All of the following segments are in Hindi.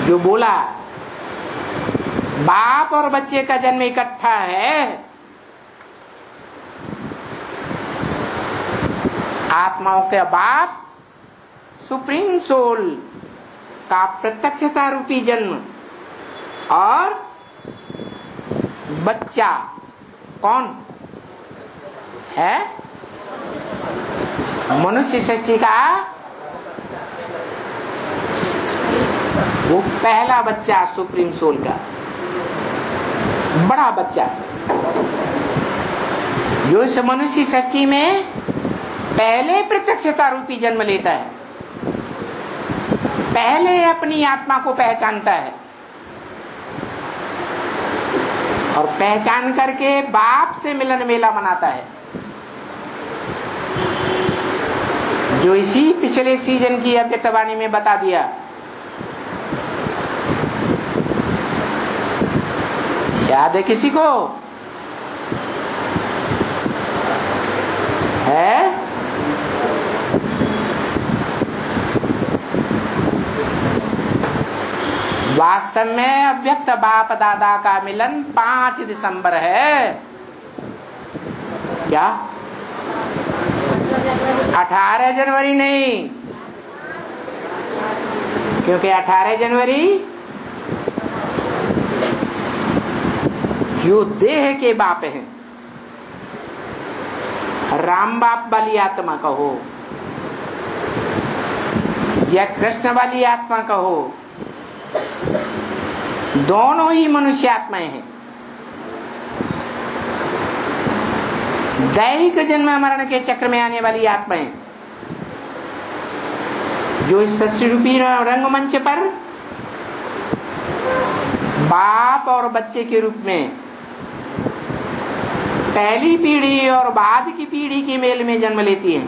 जो बोला बाप और बच्चे का जन्म इकट्ठा है, आत्माओं के बाप सुप्रीम सोल का प्रत्यक्षता रूपी जन्म और बच्चा कौन है? मनुष्य सृष्टि का वो पहला बच्चा सुप्रीम सोल का बड़ा बच्चा, जो इस मनुष्य सृष्टि में पहले प्रत्यक्षता रूपी जन्म लेता है, पहले अपनी आत्मा को पहचानता है और पहचान करके बाप से मिलन मेला मनाता है। जो इसी पिछले सीजन की अव्यक्तवाणी में बता दिया, याद है किसी को? है? वास्तव में अव्यक्त बाप दादा का मिलन 5 दिसंबर है। क्या 18 जनवरी नहीं, क्योंकि 18 जनवरी जो देह के बाप हैं, राम बाप वाली आत्मा कहो या कृष्ण वाली आत्मा कहो, दोनों ही मनुष्य आत्माएं हैं। दैहिक जन्म मरण के चक्र में आने वाली आत्माएं जो इस सृष्टि रूपी रंगमंच पर बाप और बच्चे के रूप में पहली पीढ़ी और बाद की पीढ़ी के मेल में जन्म लेती हैं,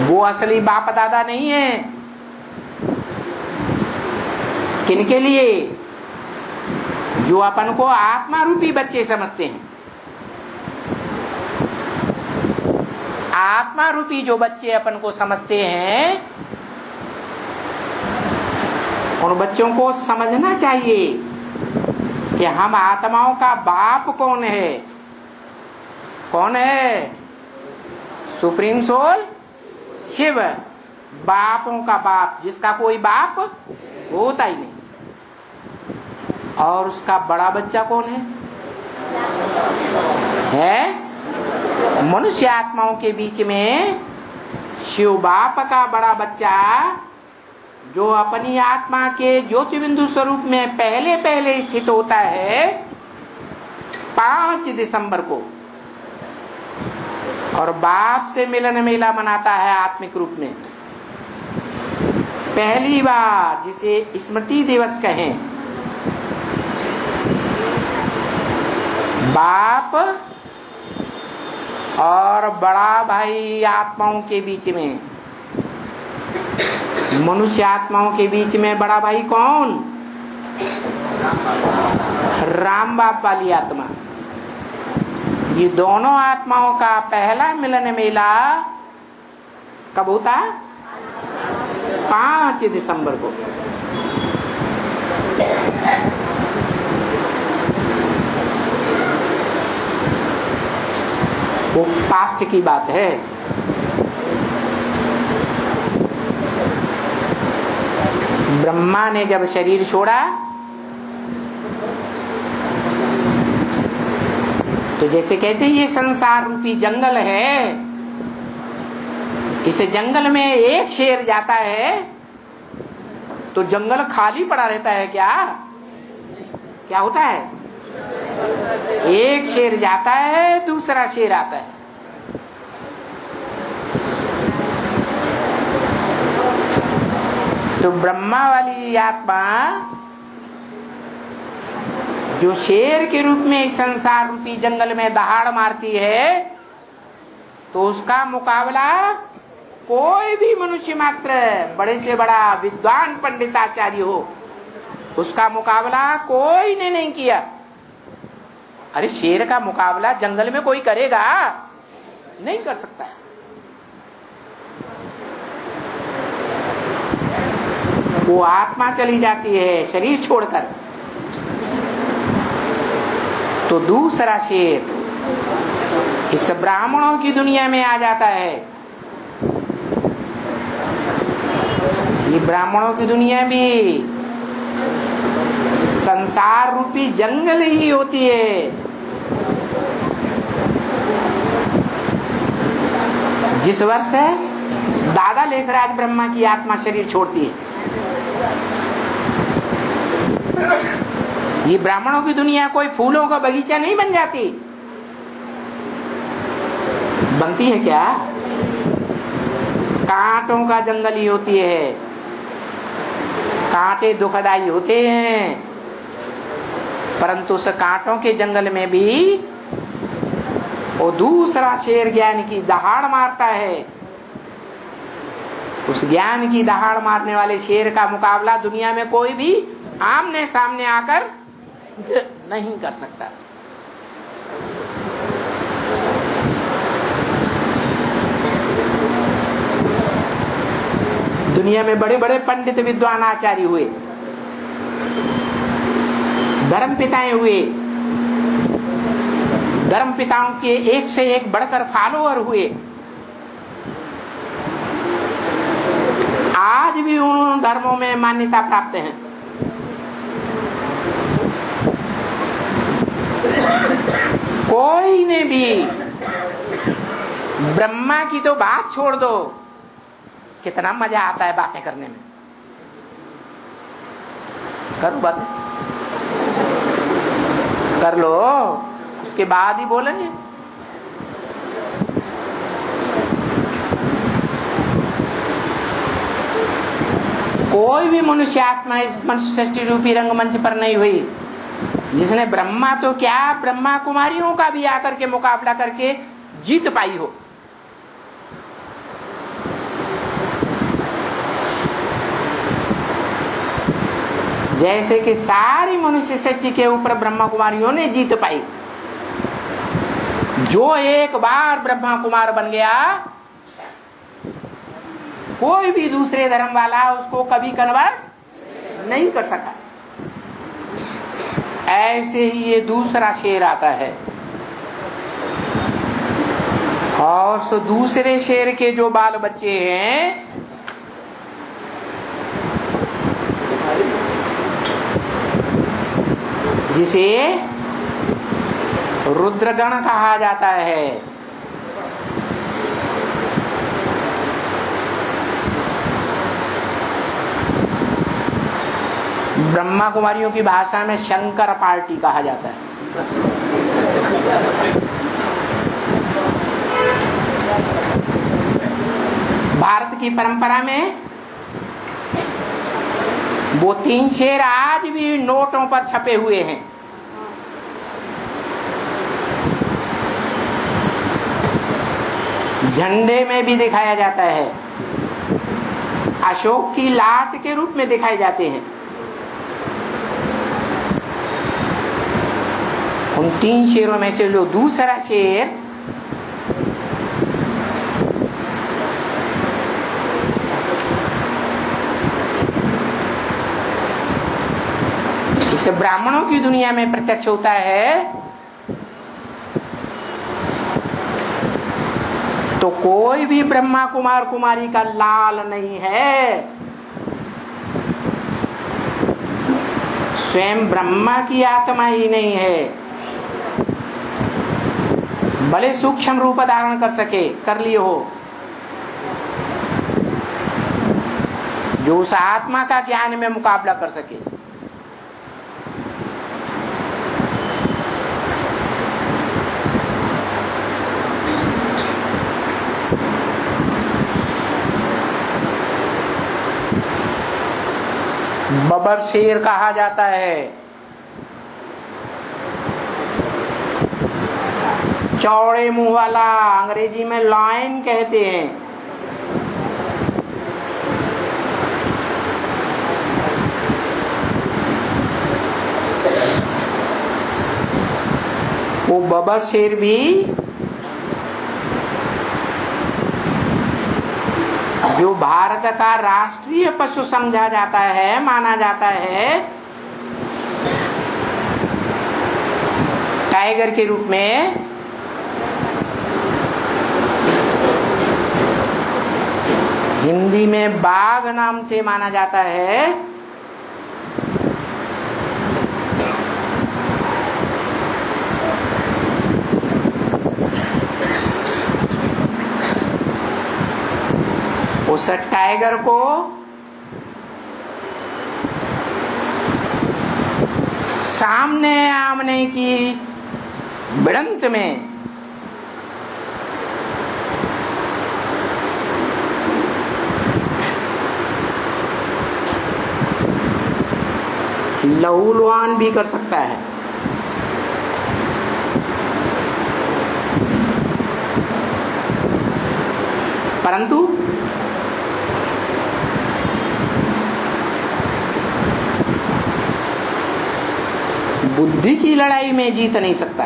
वो असली बाप दादा नहीं है। किनके लिए? जो अपन को आत्मा रूपी बच्चे समझते हैं। आत्मा रूपी जो बच्चे अपन को समझते हैं, उन बच्चों को समझना चाहिए कि हम आत्माओं का बाप कौन है? कौन है? सुप्रीम सोल शिव, बापों का बाप, जिसका कोई बाप होता ही नहीं। और उसका बड़ा बच्चा कौन है? मनुष्य आत्माओं के बीच में शिव बाप का बड़ा बच्चा, जो अपनी आत्मा के ज्योति बिंदु स्वरूप में पहले पहले स्थित होता है 5 दिसंबर को, और बाप से मिलन मेला मनाता है आत्मिक रूप में पहली बार, जिसे स्मृति दिवस कहें। बाप और बड़ा भाई आत्माओं के बीच में, मनुष्य आत्माओं के बीच में बड़ा भाई कौन? राम बाप वाली आत्मा। ये दोनों आत्माओं का पहला मिलन मेला कब होता? 5 दिसंबर को। वो पास्ट की बात है। ब्रह्मा ने जब शरीर छोड़ा तो जैसे कहते हैं ये संसार रूपी जंगल है, इस जंगल में एक शेर जाता है तो जंगल खाली पड़ा रहता है क्या? क्या होता है? एक शेर जाता है, दूसरा शेर आता है। तो ब्रह्मा वाली आत्मा जो शेर के रूप में इस संसार रूपी जंगल में दहाड़ मारती है, तो उसका मुकाबला कोई भी मनुष्य मात्र, बड़े से बड़ा विद्वान पंडिताचार्य हो, उसका मुकाबला कोई ने नहीं किया। अरे शेर का मुकाबला जंगल में कोई करेगा? नहीं कर सकता। वो आत्मा चली जाती है शरीर छोड़कर, तो दूसरा शेर इस ब्राह्मणों की दुनिया में आ जाता है। ये ब्राह्मणों की दुनिया भी संसार रूपी जंगल ही होती है, जिस वर्ष दादा लेखराज ब्रह्मा की आत्मा शरीर छोड़ती है। ये ब्राह्मणों की दुनिया कोई फूलों का बगीचा नहीं बन जाती, बनती है क्या? कांटों का जंगल ही होती है। कांटे दुखदाई होते हैं, परंतु उस कांटों के जंगल में भी वो दूसरा शेर ज्ञान की दहाड़ मारता है। उस ज्ञान की दहाड़ मारने वाले शेर का मुकाबला दुनिया में कोई भी आमने सामने आकर नहीं कर सकता। दुनिया में बड़े बड़े पंडित विद्वान आचार्य हुए, धर्म पिताएं हुए, धर्म पिताओं के एक से एक बढ़कर फॉलोअर हुए। आज भी उन धर्मों में मान्यता प्राप्त है। कोई ने भी ब्रह्मा की तो बात छोड़ दो, कितना मजा आता है बातें करने में। करो बात, कर लो, उसके बाद ही बोलेंगे। कोई भी मनुष्य आत्मा इस मनुष्य सृष्टि रूपी रंगमंच पर नहीं हुई जिसने ब्रह्मा तो क्या ब्रह्मा कुमारियों का भी आकर के मुकाबला करके जीत पाई हो। जैसे कि सारी मनुष्य सृष्टि के ऊपर ब्रह्मा कुमारियों ने जीत पाई। जो एक बार ब्रह्मा कुमार बन गया, कोई भी दूसरे धर्म वाला उसको कभी कन्वर्ट नहीं कर सका। ऐसे ही ये दूसरा शेर आता है, और सो दूसरे शेर के जो बाल बच्चे हैं जिसे रुद्रगण कहा जाता है, ब्रह्मा कुमारियों की भाषा में शंकर पार्टी कहा जाता है। भारत की परंपरा में वो 3 शेर आज भी नोटों पर छपे हुए हैं। झंडे में भी दिखाया जाता है, अशोक की लाट के रूप में दिखाए जाते हैं। उन 3 शेरों में से जो दूसरा शेर इसे ब्राह्मणों की दुनिया में प्रत्यक्ष होता है, तो कोई भी ब्रह्मा कुमार कुमारी का लाल नहीं है। स्वयं ब्रह्मा की आत्मा ही नहीं है, भले सूक्ष्म रूप धारण कर सके, कर लिए हो, जो उस आत्मा का ज्ञान में मुकाबला कर सके। बबर शेर कहा जाता है, चौड़े मुंह वाला, अंग्रेजी में लायन कहते हैं। वो बबर शेर भी जो भारत भारत का राष्ट्रीय पशु समझा जाता है, माना जाता है टाइगर के रूप में, हिंदी में बाघ नाम से माना जाता है, उस टाइगर को सामने आमने की भिड़ंत में लहूलुहान भी कर सकता है। परंतु बुद्धि की लड़ाई में जीत नहीं सकता।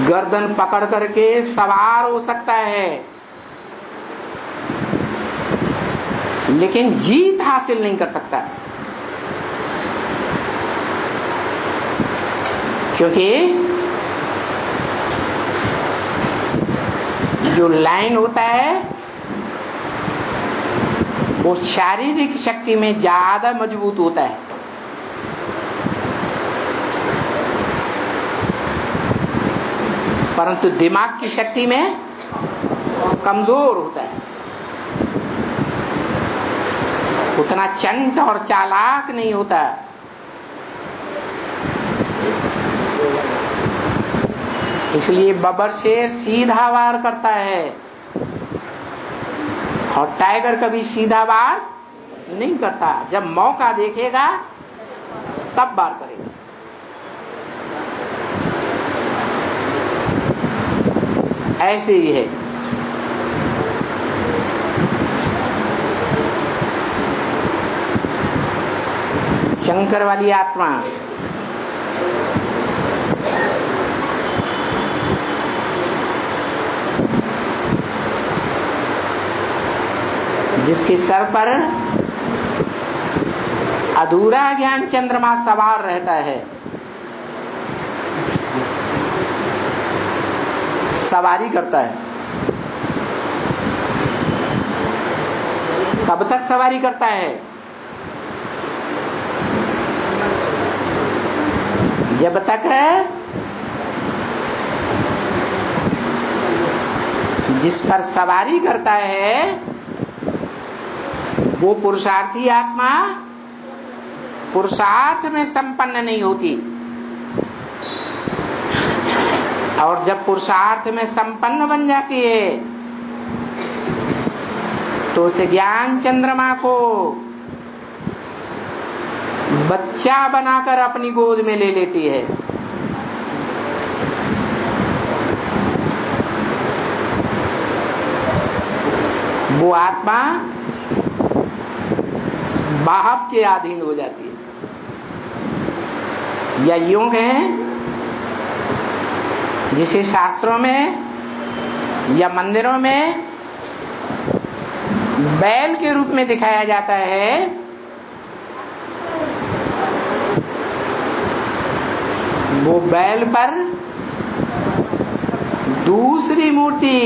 गर्दन पकड़ करके सवार हो सकता है, लेकिन जीत हासिल नहीं कर सकता, क्योंकि जो लाइन होता है वो शारीरिक शक्ति में ज्यादा मजबूत होता है, परंतु दिमाग की शक्ति में कमजोर होता है, उतना चंट और चालाक नहीं होता। इसलिए बब्बर शेर सीधा वार करता है और टाइगर कभी सीधा वार नहीं करता, जब मौका देखेगा तब वार करेगा। ऐसे ही है। शंकर वाली आत्मा जिसके सर पर अधूरा ज्ञान चंद्रमा सवार रहता है, सवारी करता है। कब तक सवारी करता है? जब तक जिस पर सवारी करता है वो पुरुषार्थी आत्मा पुरुषार्थ में संपन्न नहीं होती, और जब पुरुषार्थ में संपन्न बन जाती है तो उसे ज्ञान चंद्रमा को बच्चा बनाकर अपनी गोद में ले लेती है। वो आत्मा बाप के अधीन हो जाती है, या यूं कहें जिसे शास्त्रों में या मंदिरों में बैल के रूप में दिखाया जाता है, वो बैल पर दूसरी मूर्ति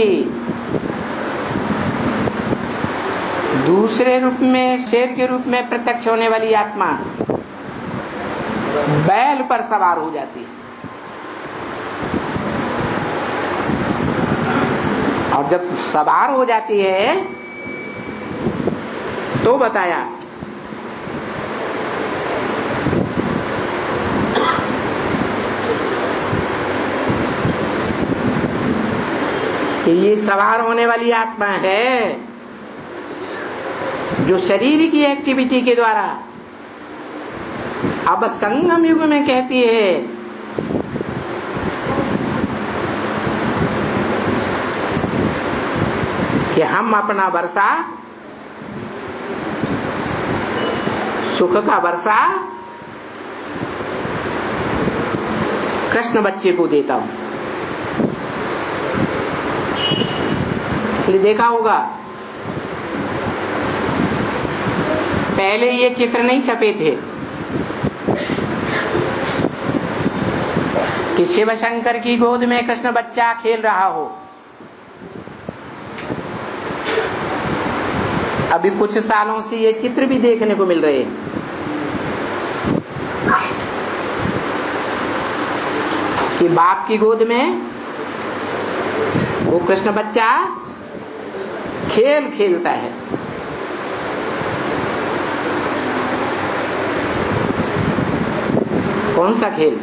दूसरे रूप में शेर के रूप में प्रत्यक्ष होने वाली आत्मा बैल पर सवार हो जाती है, और जब सवार हो जाती है तो बताया कि ये सवार होने वाली आत्मा है जो शरीर की एक्टिविटी के द्वारा अब संगम युग में कहती है कि हम अपना वर्षा सुख का वर्षा कृष्ण बच्चे को देता हूं। इसलिए देखा होगा पहले ये चित्र नहीं छपे थे कि शिव शंकर की गोद में कृष्ण बच्चा खेल रहा हो। अभी कुछ सालों से ये चित्र भी देखने को मिल रहे हैं कि बाप की गोद में वो कृष्ण बच्चा खेल खेलता है। कौन सा खेल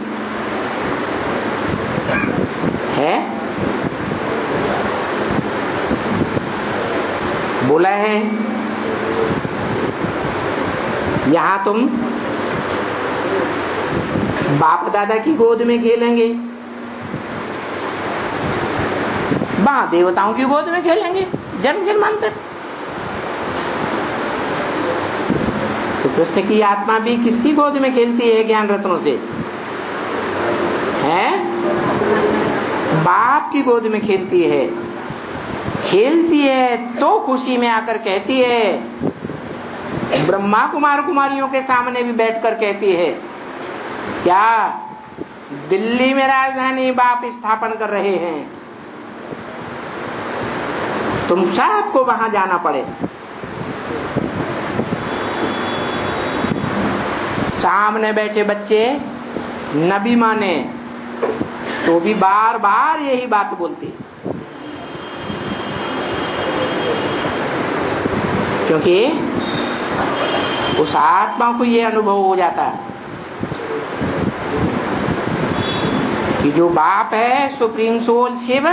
है? बोला है यहां तुम बाप दादा की गोद में खेलेंगे, वहां देवताओं की गोद में खेलेंगे जन्म जन्मांतर। तो कृष्ण की आत्मा भी किसकी गोद में खेलती है? ज्ञान रत्नों से है, बाप की गोद में खेलती है। खेलती है तो खुशी में आकर कहती है, ब्रह्मा कुमार कुमारियों के सामने भी बैठकर कहती है, क्या दिल्ली में राजधानी बाप स्थापन कर रहे हैं, तुम सबको वहां जाना पड़े। सामने बैठे बच्चे न भी माने तो भी बार बार यही बात बोलती, क्योंकि उस आत्मा को ये अनुभव हो जाता है कि जो बाप है सुप्रीम सोल शिव,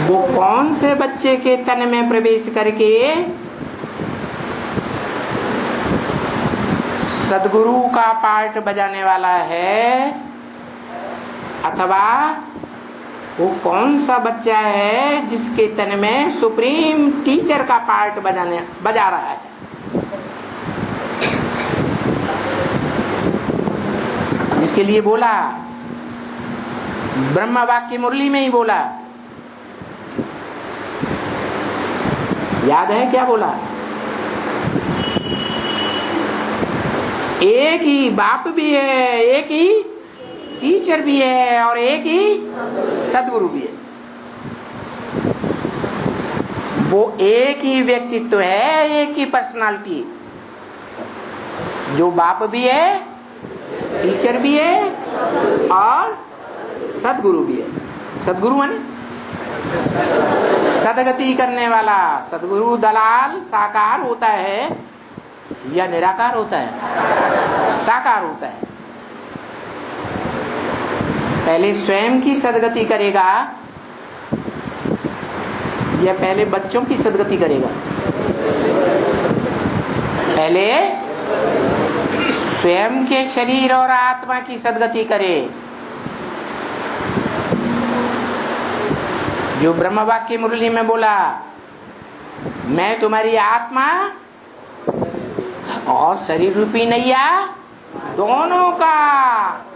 वो कौन से बच्चे के तन में प्रवेश करके सदगुरु का पार्ट बजाने वाला है, अथवा वो कौन सा बच्चा है जिसके तन में सुप्रीम टीचर का पार्ट बजा रहा है। जिसके लिए बोला ब्रह्म वाक्य मुरली में ही बोला, याद है क्या बोला? एक ही बाप भी है, एक ही टीचर भी है और एक ही सदगुरु भी है। वो एक ही व्यक्तित्व है, एक ही पर्सनालिटी, जो बाप भी है, टीचर भी है और सदगुरु भी है। सदगुरु माने सदगति करने वाला। सदगुरु दलाल साकार होता है या निराकार होता है? साकार होता है। पहले स्वयं की सदगति करेगा या पहले बच्चों की सदगति करेगा? पहले स्वयं के शरीर और आत्मा की सदगति करे। जो ब्रह्म वाक्य मुरली में बोला, मैं तुम्हारी आत्मा और शरीर रूपी नैया दोनों का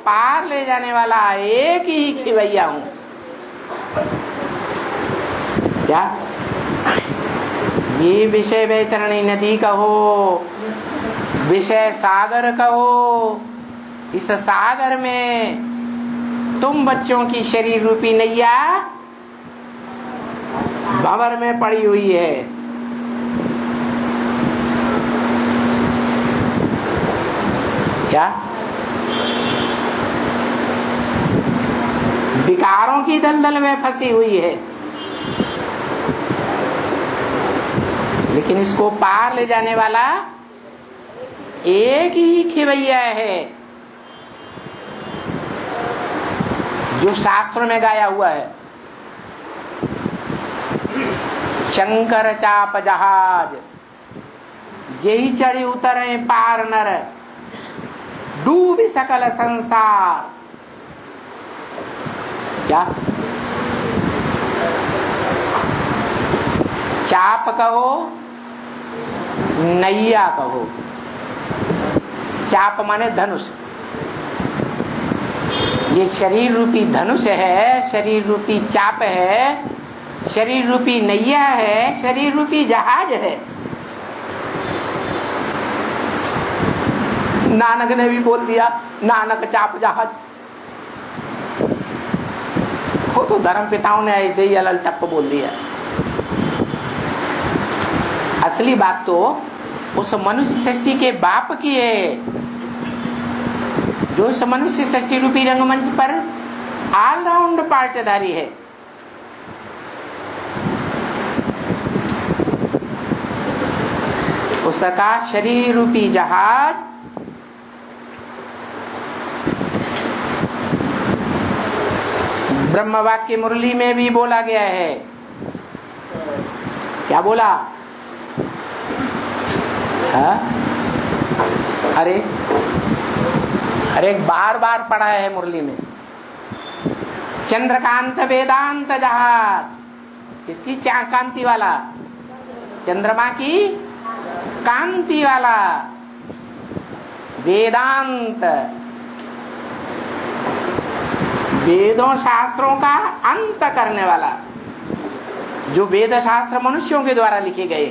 पार ले जाने वाला एक ही खिवैया हूं। क्या ये विषय वैतरणी नदी कहो, विषय सागर कहो, इस सागर में तुम बच्चों की शरीर रूपी नैया भंवर में पड़ी हुई है। क्या विकारों की दलदल में फंसी हुई है, लेकिन इसको पार ले जाने वाला एक ही खिवैया है, जो शास्त्रों में गाया हुआ है। शंकर चाप जहाज यही चढ़ी उतरे पार नर, डूब सकल संसार। क्या चाप कहो नैया कहो, चाप माने धनुष। ये शरीर रूपी धनुष है, शरीर रूपी चाप है, शरीर रूपी नैया है, शरीर रूपी जहाज है। नानक ने भी बोल दिया, नानक चाप जहाज। वो तो धर्म पिताओं ने ऐसे ही अलल टप्प बोल दिया। असली बात तो उस मनुष्य सृष्टि के बाप की है, जो इस मनुष्य सृष्टि रूपी रंगमंच पर ऑलराउंड पार्टधारी है। उसका शरीर रूपी जहाज ब्रह्म वाक्य मुरली में भी बोला गया है। क्या बोला? अरे बार बार पढ़ा है मुरली में। चंद्रकांत वेदांत जहाज, किसकी कांति वाला? चंद्रमा की कांति वाला वेदांत, वेदों शास्त्रों का अंत करने वाला। जो वेद शास्त्र मनुष्यों के द्वारा लिखे गए,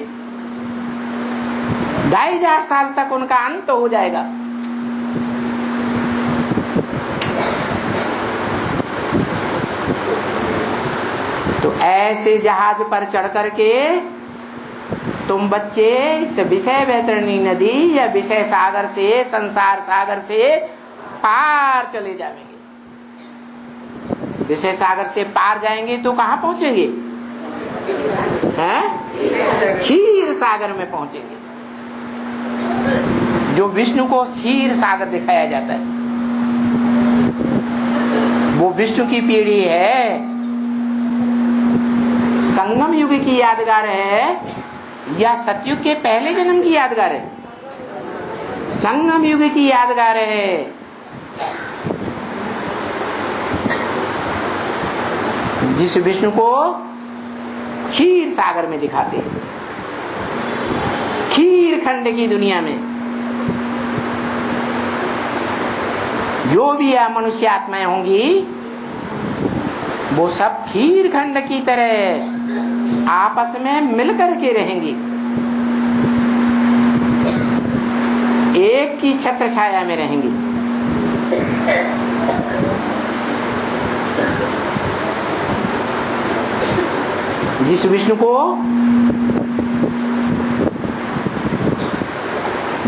2500 साल तक उनका अंत हो जाएगा। तो ऐसे जहाज पर चढ़ करके तुम बच्चे इस विषय वैतरणी नदी या विषय सागर से, संसार सागर से पार चले जाएंगे। विषय सागर से पार जाएंगे तो कहाँ पहुंचेंगे? क्षीर सागर में पहुंचेंगे। जो विष्णु को क्षीर सागर दिखाया जाता है, वो विष्णु की पीढ़ी है। संगम युग की यादगार है या सतयुग के पहले जन्म की यादगार है? संगम युग की यादगार है। जिस विष्णु को क्षीर सागर में दिखाते हैं, खीर खंड की दुनिया में जो भी मनुष्य आत्माएं होंगी, वो सब खीर खंड की तरह आपस में मिलकर के रहेंगी, एक की छत्र छाया में रहेंगी। जिस विष्णु को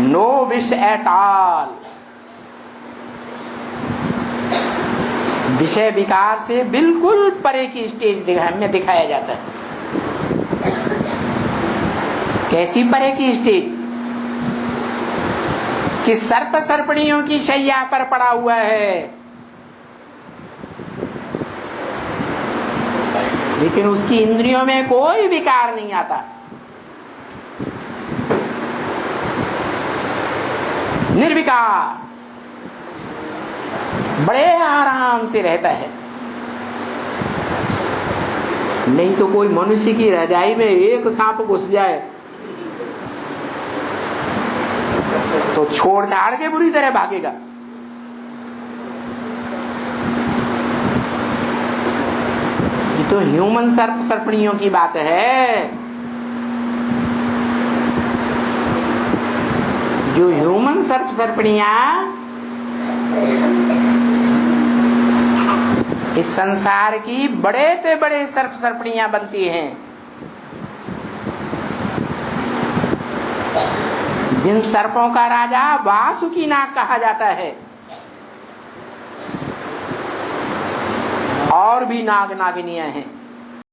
नो विश एट ऑल, विषय विकार से बिल्कुल परे की स्टेज में दिखाया जाता है। कैसी परे की स्टेज? कि सर्प सर्पणियों की शैया पर पड़ा हुआ है, लेकिन उसकी इंद्रियों में कोई विकार नहीं आता। निर्विकार, बड़े आराम से रहता है। नहीं तो कोई मनुष्य की रजाई में एक सांप घुस जाए तो छोड़ छाड़ के बुरी तरह भागेगा। ये तो ह्यूमन सर्प सर्पणियों की बात है। जो ह्यूमन सर्प सर्पणियां इस संसार की बड़े से बड़े सर्प सर्पणियां बनती हैं, जिन सर्पों का राजा वासुकी नाग कहा जाता है, और भी नाग नागिनियां हैं।